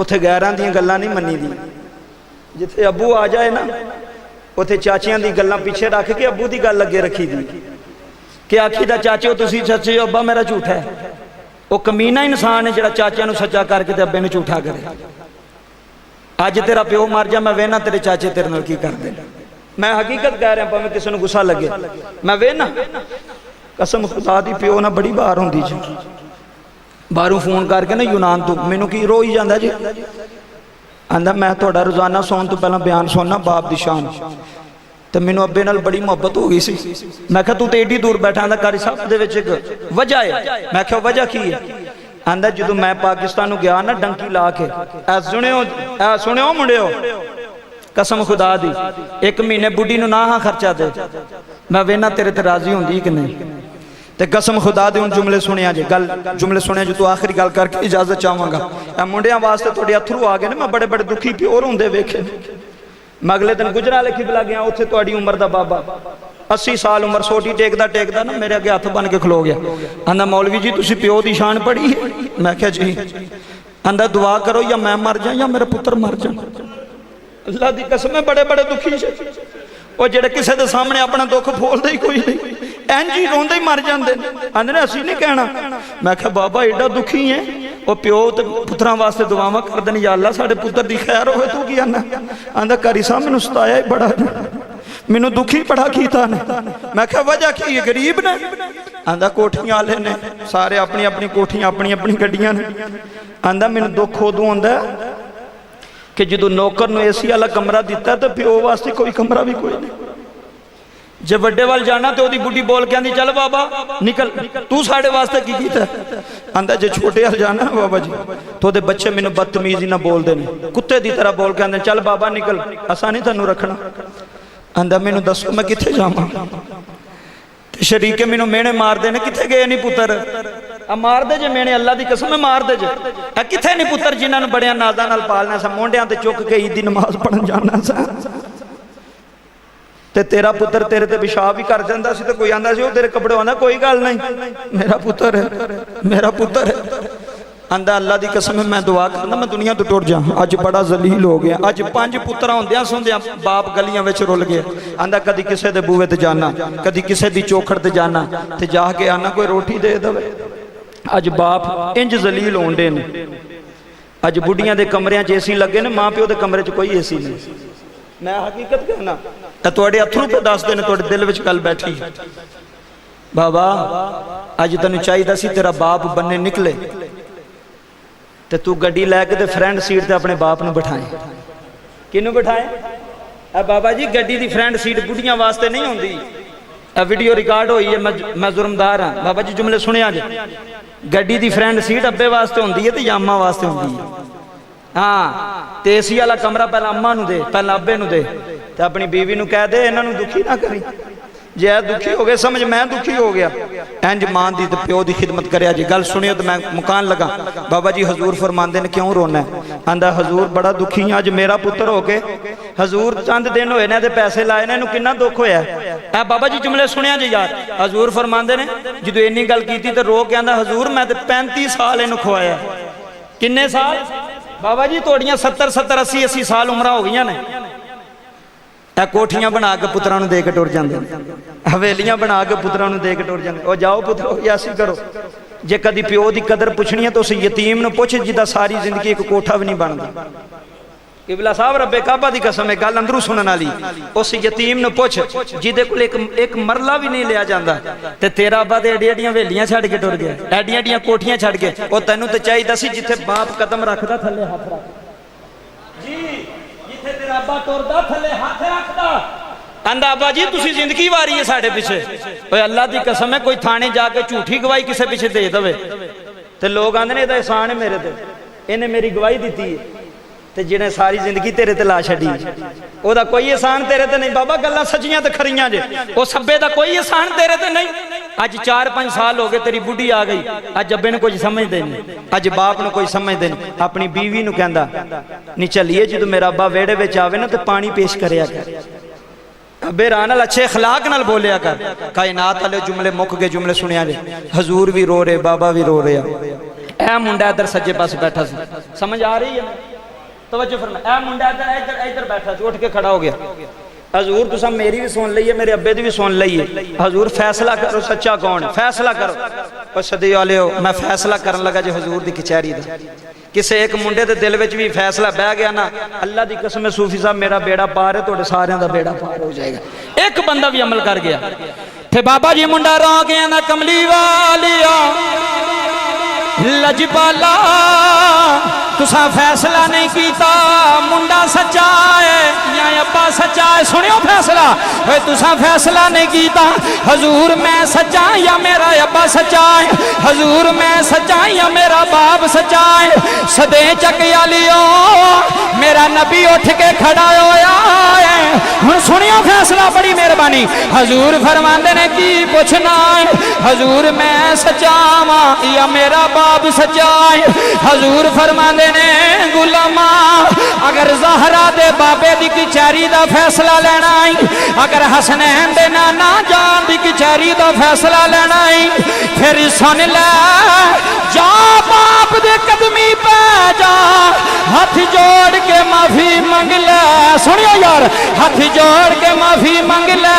उथे गैरां दी गल्लां नहीं मन्नी दी जिथे अबू आ जाए ना उथे चाचियां दी गल्लां पीछे रख के अबू दी गल अगे रखी दी कि आखी दा चाचे तुसी सच्चे हो अब्बा मेरा झूठा है वो कमीना इंसान है जिहड़ा चाचियां नूं सच्चा करके ते अब्बे नूं झूठा करे अज तेरा प्यो मर जा मैं वेना तेरे चाचे तेरे नाल की करदे मैं हकीकत कह रहा भावें किसी नूं गुस्सा लगे मैं वेना कसम खुदा दी प्यो ना बड़ी बार होंदी जी बाहरों फोन करके ना यूनान तो मैनू की रो ही जाता जी आंदा मैं थोड़ा रोजाना सौन तो पहला बयान सुनना बाप दी शान तो मैनू अब्बे नाल बड़ी मुहब्बत हो गई सी मैं कहा तू तो एडी दूर बैठा आंदा कारी साहब दे विच एक वजह है मैं क्या वजह की है आंदा जो मैं पाकिस्तान गया ना डंकी ला के सुनियो मुंडियो कसम खुदा दी 1 महीने बुढ़ी ना हाँ खर्चा दे मैं वेना तेरे ते राजी होंगी कि नहीं ते कसम खुदा दी। हुण जुमले सुनिया जे गल जुमले सुनिया जो तू आखिरी गल करके इजाजत चाहवागा। मुंडिया वास्ते थोड़े अथरू आ गए मैं बड़े बड़े दुखी प्योर होंदे वेखे। मैं अगले दिन गुजराले खिबला गया उत्थे तुहाडी उम्र दा बाबा 80 साल उम्र सोटी टेकदा टेकदा ना मेरे अगे हथ बन के खलो गया। आंदा मौलवी जी तुसी प्यो दी शान पढ़ी है? मैं क्या जी। आंदा दुआ करो या मैं मर जा या मेरा पुत्र मर जा। अल्लाह दी कसम है बड़े बड़े दुखी से वो जेड़े किसी के सामने अपना दुख फोलते ही कोई नहीं इंज ही रोंदे ही मर जाते आंदे ने असीं नहीं कहना। मैं क्या बाबा एडा दुखी है वो प्यो तो पुत्रां वास्ते दुआवां कर देन या अल्लाह साडे पुत्र दी खैर होवे तू की आना। आंदा कारी साहब मैनूं सताया ही बड़ा मैनूं दुखी बड़ा कीता ने। मैं क्या वजह की है गरीब ने। आंदा कोठियां वाले ने सारे अपनी अपनी कोठियां अपनी अपनी गड्डियां ने। आंदा मैनूं दुख उदों आंदा कि जो नौकर नूं एसी वाला कमरा दिता तो प्यो वास्ते कोई कमरा भी कोई नहीं। जे वड्डे वाल जाना तो ओदी बुढ़ी बोल के आंदी चल बाबा निकल तू साडे वास्ते की कीता। आंदा जे छोटे वाल जाना बाबा जी तो ओदे बच्चे मैनूं बदतमीजी ना बोलदे ने कुत्ते दी तरह बोल के आंदे चल बाबा निकल असां नहीं तैनूं रखना। आंदा मैनूं दसो मैं कित्थे जावां। ते शरीके मैनूं मेहने मारदे ने कित्थे गए नहीं पुत्र मार दे जे मेने अल्लाह दी कसम है मार दे जे किथे नहीं पुत्र जिन्होंने बड़िया नाजा नाल पालना सा मोंडियां ते चुक के ईद दी नमाज पढ़न जाना सा ते तेरा पुत्र तेरे ते पेशाब भी कर जांदा सी ते कोई आंदा सी ओ तेरे कपड़े आंदा कोई गल नहीं मेरा पुत्र है मेरा पुत्र है। आंदा अल्लाह दी कसम है मैं दुआ करना मैं दुनिया तो टुर जा अज बड़ा जलील हो गया। अज 5 पुत्र होंदियां सुंदियां बाप गलियां विच रुल गए। आंदा कदी किसे दे बूहे ते जाना कदी किसे दी चौखड़ ते जाना ते जाके आना कोई रोटी दे देवे। अज बाप इंज जलील होंदे ने। अज बुढ़ियां दे कमरियां च एसी लगे ने मां प्यो दे कमरे च कोई एसी नहीं। मैं हकीकत कहना तुहाडे अथरू पे दसदे ने तुहाडे दिल विच गल बैठी। बाबा अज तैनूं चाहीदा सी तेरा बाप बन्ने निकले ते तू गड्डी लैके ते फ्रंट सीट ते अपने बाप नूं बिठाए। किनूं बिठाए बाबा जी गड्डी दी फ्रंट सीट बुढ़ियां वास्ते नहीं होंदी। वीडियो रिकॉर्ड हुई है मैं जुर्मदार हाँ बाबा जी जुमले सुनिया जे गड्डी दी फ्रंट सीट अब्बे वास्ते होंदी है ते अम्मा वास्ते होंदी है। हाँ ते एसी वाला कमरा पहला अम्मा नूं दे पहला अब्बे नूं दे ते अपनी बीवी नूं कह दे इन्हां नूं दुखी ना करी जे दुखी हो गए समझ मैं दुखी हो गया। इंज मां दी ते प्यो दी खिदमत करया जी। गल सुनियो तो मैं मुकान लगा। बाबा जी हजूर फरमांदे ने क्यों रोना है। आंदा हजूर बड़ा दुखी हाँ अज मेरा पुत्र हो के हजूर चंद दिन होए ने ते पैसे लाए ने इहनूं किन्ना दुख होया है। बाबा जी जुमले सुनिया जी यार हजूर फरमांदे ने जदों इन्नी गल कीती ते रो के आंदा हजूर मैं ते 35 साल इहनूं खवाया। किन्ने साल बाबा जी तुहाड़ियां 70 80 साल उम्र हो गई ने। कोठियां बना के पुत्रां नूं दे के टुर जांदे हवेलियां बना के पुत्रां नूं दे के टुर जांदे। ओ जाओ पुत्रो ऐसी करो जे कदी प्यो दी कदर पुछनी है तो उस यतीम नूं पुछ जिदा सारी जिंदगी एक कोठा भी नहीं बनदा। किबला साहब रब्बे काबा दी कसम है गल अंदरू सुनन वाली उस यतीम नूं पुछ जिदे कोल एक मरला भी नहीं लिया जांदा ते तेरा अब्बा ते एडी एडियां हवेलियां छड्ड के टुर गया एडियां एडियां कोठियां छड्ड के ओ तैनूं ते चाहीदा सी जिथे बाप कदम रखदा थल्ले हथ रख जी जिथे तेरा अब्बा टुरदा थल्ले हथ रखदा। आंदा अब्बा जी तुसी जिंदगी वारी है साडे पिछे ओए अल्लाह दी कसम है कोई थाने जाके झूठी गवाही किसे पिछे दे देवे ते लोग आंदे ने एदा एहसान है मेरे ते इहने मेरी गवाही दित्ती है ते जिहने सारी जिंदगी तेरे ते ला छड्डी ओदा कोई एहसान तेरे ते नहीं। बाबा गल्लां सच्चियां ते खरियां जे ओ सब्बे दा कोई एहसान तेरे ते नहीं। अज 4-5 साल हो गए तेरी बुढ़ी आ गई अज अब्बे ने कोई समझदे नहीं अज बाप ने कोई समझदे नहीं। अपनी बीवी नूं कहंदा नहीं चलिए जदों मेरा अब्बा वेड़े विच आवे ना ते पानी पेश करया कर अब्बे राह नाल अच्छे अखलाक नाल बोलिया कर। कायनात वाले जुमले मुक गए जुमले सुनिया जे हजूर भी रो रहे बाबा भी रो रहे। ए मुंडा इधर सज्जे पास बैठा सी समझ आ रही है तवज्जो फरमा ए मुंडा इधर इधर बैठा सी उठ के खड़ा हो गया। हजूर तुसा मेरी भी सुन ली है मेरे अब्बे दी भी सुन ली है। हजूर फैसला करो सच्चा कौन है फैसला करो। और सदी वाले हो मैं फैसला करन लगा जो हजूर दी कचहरी दा किसे एक मुंडे दे दिल विच भी फैसला बह गया ना अल्लाह दी कसम है सूफी साहब मेरा बेड़ा पार है तुहाडे सारियां दा बेड़ा पार हो जाएगा। एक बंदा भी अमल कर गया ते बाबा जी मुंडा रो गया ना कमली वालिया लजपाला तुसा फैसला नहीं कीता मुंडा सच्चा है या अब्बा सच्चा है। सुनियो फैसला, तुसा फैसला नहीं कीता हजूर मैं सच्चा या मेरा अब्बा सच्चा है, हजूर मैं सच्चा या मेरा बाप सच्चा है। सदे चकिया लियो मेरा नबी उठ के खड़ा होया है। हुण सुनियो फैसला, बड़ी मेहरबानी। हजूर फरमांदे ने की पूछना है, हजूर मैं सच्चा वा या मेरा बाप सच्चा है। हजूर फरमांदे ने गुलामा अगर ज़हरा दे बाबे दी कचहरी दा फैसला लेना है, अगर हसनैन दे नाना जान दी कचहरी दा फैसला लेना है, फिर सुन ले जा बाप दे कदमी पे जा, हाथ जोड़ के माफी मंग ले। सुनियो यार, हाथ जोड़ के माफी मंग ले।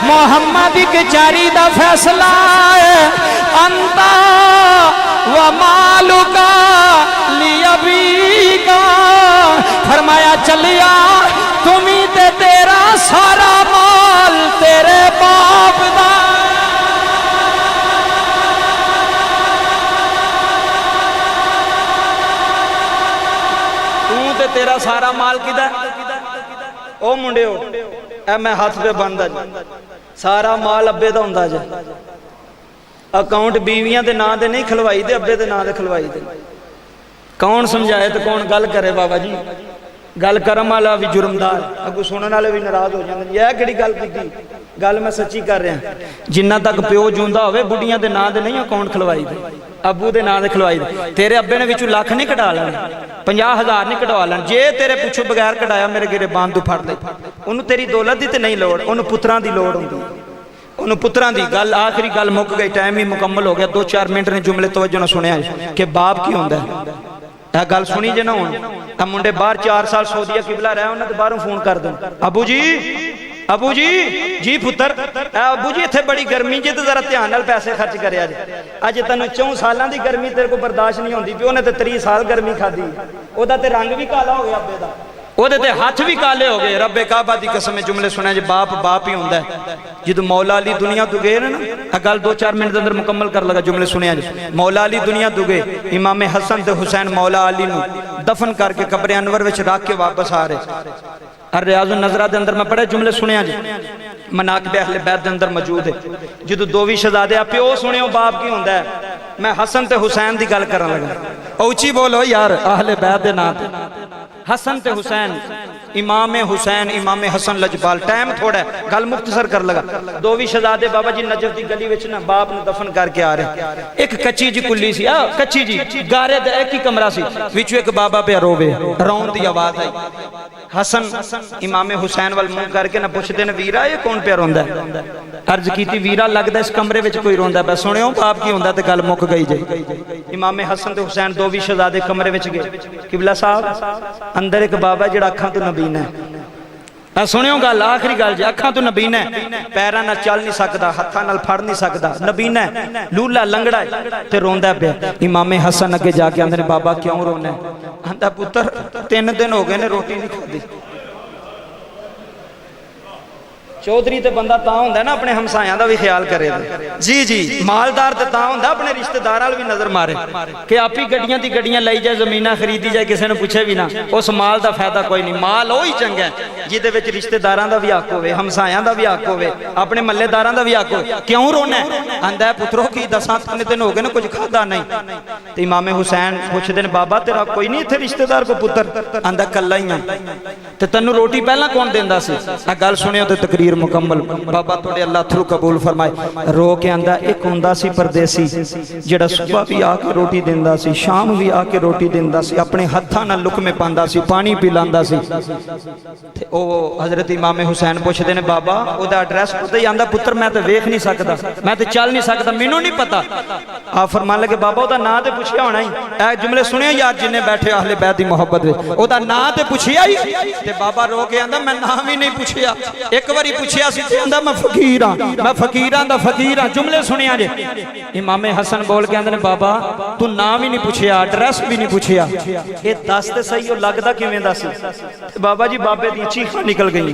मोहम्मद की कचहरी दा फैसला है अंता व मालुका लियबी का। फरमाया चलिया तुम्ही ते तेरा सारा माल तेरे बाप दा। तू ते तेरा सारा माल किदा? ओ मुंडियो ए मैं हाथ पे बंदा जी, सारा माल अब्बे दा हुंदा जी। अकाउंट बीवियां दे नां दे नहीं खलवाई दे, अब्बे दे नां दे खलवाई दे। कौन समझाए तो कौन गल करे बाबा जी। गल करम वाला भी जुर्मदार, अगू सुनने वाले भी नाराज हो जाते। यह किहड़ी गल कीती? गल मैं सच्ची कर रहा। जिन्ना तक प्यो जिंदा होवे बुढ़ियां दे नां दे नहीं अकाउंट खलवाई दे, अबू दे नां दे खलवाई दे। तेरे अब्बे ने विचों लाख नहीं कटा लेना, 50,000 नहीं कटवा लेना। जे तेरे पिछों बगैर कटाया मेरे गिरे बांध तू फड़ ले। उन्होंने तेरी दौलत की तो नहीं लोड़, उन्होंने पुत्रां की लोड़ होंदी। उन्होंने पुत्रां की गल, आखिरी गल मुक गई, टाइम ही मुकम्मल हो गया। 2-4 मिनट ने जुमले तवज्जो नाल सुनिया कि बाप की होंदा है। यह गल सुनी जे ना हुण मुंडे बाहर 4 साल सऊदीया किबला रहा, उन्होंने बाहरों फोन कर दो, अबू जी जी पुत्र अबू जी इत्थे बड़ी गर्मी जी, तो जरा ध्यान नाल पैसे खर्च करिया जी। अज तेन 4 सालों की गर्मी तेरे को बर्दाश्त नहीं होती, प्यो ने तो 30 साल गर्मी खाधी, ओदा ते रंग भी काला हो गया अब्बे दा, ओदे ते हाथ भी काले हो गए। रब्बे काबा दी कसम जुमले सुने जी, बाप बाप ही होंदा है। जो मौला अली दुनिया तो गए ना, गल 2-4 मिनट के अंदर मुकम्मल कर लगा। जुमले सुने जी, मौला अली दुनिया तो गए, इमाम हसन ते हुसैन मौला अली नू दफन करके कब्र अनवर विच रख के वापस आ रहे। और रियाज़ नज़रा के अंदर मैं पढ़े जुमले सुने जी, मनाक़िब अहले बैत के अंदर मौजूद है। जो दोवी शहजादे प्यो सुने बाप की होंदा है। मैं हसन ते हुसैन की गल करन लगा, उची बोलो यार अहले बैत के नाम। हसन ते हुसैन, इमाम हुसैन इमाम हसन लजपाल। टाइम थोड़ा है, गल मुख्तसर कर लगा। दोवी शहजादे बाबा जी नजफ की गली विच ना बाप ने दफन करके आ रहे। एक कच्ची जी कुल्ली सी, कच्ची जी गारे दा एक ही कमरा सी, विचों एक बाबा पे रोवे, रोन की आवाज आई। हसन इमाम हुसैन वाल मुंह करके ना पुछदे ने, वीरा ये कौन पे रोंदा है? अर्ज की वीरा लगता इस कमरे में कोई रोंदा पे। सुनियो बाप की होंदा ते गल मुक गई जी। इमाम हसन ते हुसैन दोवी शहजादे कमरे में गए। किबला साहब अंदर एक बाबा जिहड़ा अखां तो नबीना है। सुनियो गल, आखिरी गल जी, अखां तो नबीना है, पैरां नाल चल नहीं सकता, हत्थां नाल फड़ नहीं सकता, नबीना है, लूला लंगड़ा है ते रोंदा पिया। इमाम हसन अगे जाके आंदे ने, बाबा क्यों रोना है? आंदा पुत्र 3 दिन हो गए ने रोटी नहीं खाधी। चौधरी ते बंदा तां हुंदा ना अपने हमसायां दा भी ख्याल करे। जी जी मालदार ते तां हुंदा अपने रिश्तेदारां भी नजर मारे कि आप ही गड्डियां दी गड्डियां लाई जाए, जमीनां खरीदी जाए, किसी ने पूछे भी ना, उस माल दा फायदा कोई नहीं। माल वही चंगा है जिहदे विच रिश्तेदारां दा भी हक होवे, हमसायां दा भी हक होवे, अपने महल्लेदारां दा भी हक होवे। क्यों रोना है? आंदा है पुत्रो की 10 दिन हो गए ना कुछ खादा नहीं। ते इमाम हुसैन पुछदे ने, बाबा तेरा कोई नहीं इत्थे रिश्तेदार को पुत्र? आंदा कल्ला ही हां। ते तैनूं रोटी पहला कौन देंदा सी? आ गल सुनियो ते तकरीर मुकम्मल। बाबा थोड़े अल्लाह थरू कबूल फरमाए। रो के आंदा एक हुंदा सी परदेसी जिहड़ा सुबह भी आके रोटी देंदा सी, शाम भी आके रोटी देंदा सी, अपने हत्थां नाल लुकमे पांदा सी, पानी पिलांदा सी। ते ओ हजरत इमाम हुसैन पुछदे ने, बाबा ओदा एड्रेस पता ही? आंदा पुत्र मैं तो वेख नहीं सकदा, मैं तो चल नहीं सकदा, मैनूं नहीं पता। आ फरमान लगे, बाबा ओदा नाम ते पुछया होना ही। ए जुमले सुनियो यार जिन्ने बैठे अहले बैत दी मोहब्बत विच, ओदा नाम ते पुछया ही। ते बाबा रो के आंदा मैं नाम ही नहीं पुछया, एक बारी पुछया सी ते आंदा मैं फकीर हां, मैं फकीरां दा फकीर हां। जुमले सुनिया जे। इमाम हसन बोल के आंदे ने, बाबा तू नाम ही नहीं पुछया, एड्रेस भी नहीं पुछया, ये दस ते सही ओ लगदा किवें दा सी? बाबा जी बाबे दी चीखां निकल गई।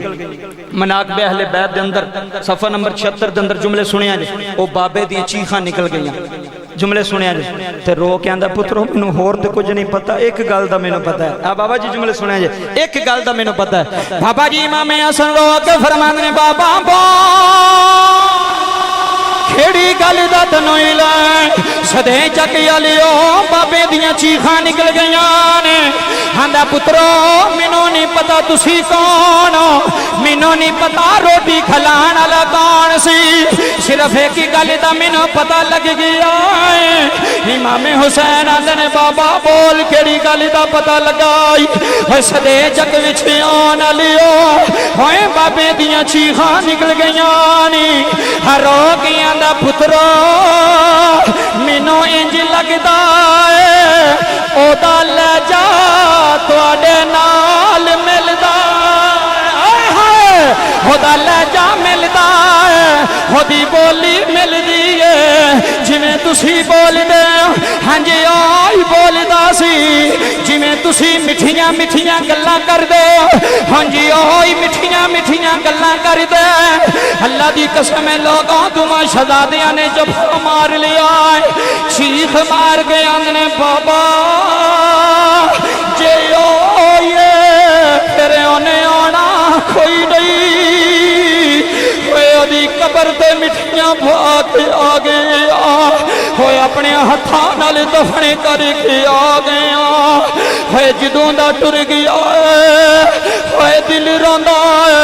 मनाक़िब अहले बैत दे अंदर सफा नंबर 76 दे अंदर जुमले सुनिया जे, ओ बाबे दी चीखां निकल गई। जुमले सुनिया जे ते रो के आंदा पुत्रो मैनू होर ते कुछ नहीं पता, एक गल दा मैनू पता है। आ बाबा जी जुमले सुनिया जे, एक गल दा मैनू पता है। बाबा जी इमाम हसन रो के फरमांदे ने बाबा बो खेड़ी गल दा तनों इलान सदे चक आलियो बाबे दियां चीखां निकल गईयां ने। आंदा पुत्रो मैनू नहीं पता तुसी कौन हो, मैनू नहीं पता रोटी खिलाण वाला कौन सी, सिर्फ एक ही गल दा मैनू पता लग गया है। इमाम हुसैन आंदे ने बाबा बोल केड़ी गल दा पता लगाई। सदे चक विच आन आलियो होए बाबे दियां चीखां निकल गईयां नी। रो के आंदा पुत्रो मैनू इंज लगदा है ओदा लहजा तुहाडे नाल मिलदा है, ओदा लहजा मिलदा है, ओदी बोली मिलदी है जिवें तुसी बोलदे हां जी आई बोलदा सी, जिवें तुसी मिठियां मिठियां गल्लां करदे हां जी ओही मिठियां मिठियां गल्लां करदे। अल्लाह दी कसम है लोगों तुम शहजादियां ने जब मार लिया चीख मार के आंदने बाबा जे ओ ये फिर उन्हें आना कोई नहीं। ओदी कबर ते मिठियां पा के आ गए होए अपने हथां नाल दफन करके आ गया होए जदों दा टुर गया होए दिल रोंदा है।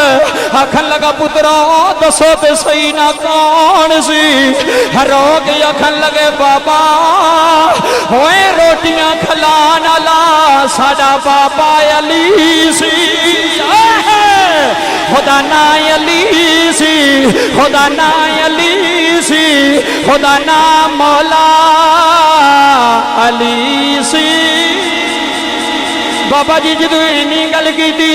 आखन लगा पुत्रा दसो ते सही ना कौन सी, रो के आखन लगे बाबा होए रोटियां खिलाण वाला साडा बाबा अली सी, खुदा ना अली सी, खुदा ना अली सी, खुदा ना मौला अली सी। बाबा जी जदों इन्नी गल कीती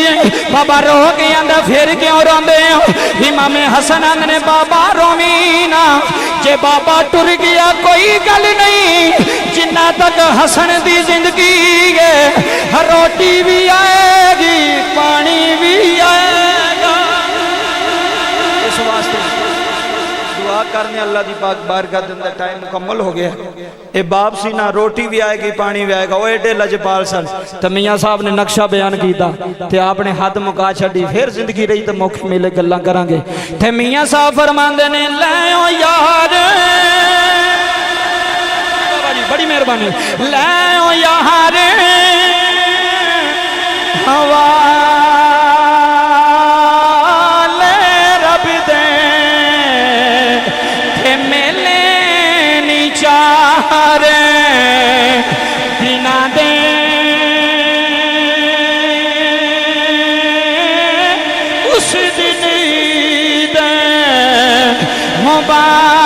बाबा रो के आंदा फिर क्यों रोंदे हो। इमाम हसन आंदे ने बाबा रोवी ना, जे बाबा टुर गया कोई गल नहीं, जिन्ना तक हसन दी जिंदगी है रोटी भी आएगी पानी भी आएगा। इस वास्ते दुआ करने अल्लाह दी पाक बारगाह दे अंदर टाइम मुकम्मल हो गया। ये बाप सी ना रोटी भी आएगी पानी भी आएगा। वो एडे लजपाल सन ते मियां साहब ने नक्शा बयान किया ते आपने हद मुका छड़ी, फिर जिंदगी रही तो मौके मिले गल्लां करांगे। ते मियां साहब फरमांदे ने लै ओ यार बाबा जी बड़ी मेहरबानी, लै ओ यार हवा दिना दे उस दिन दे मुबारक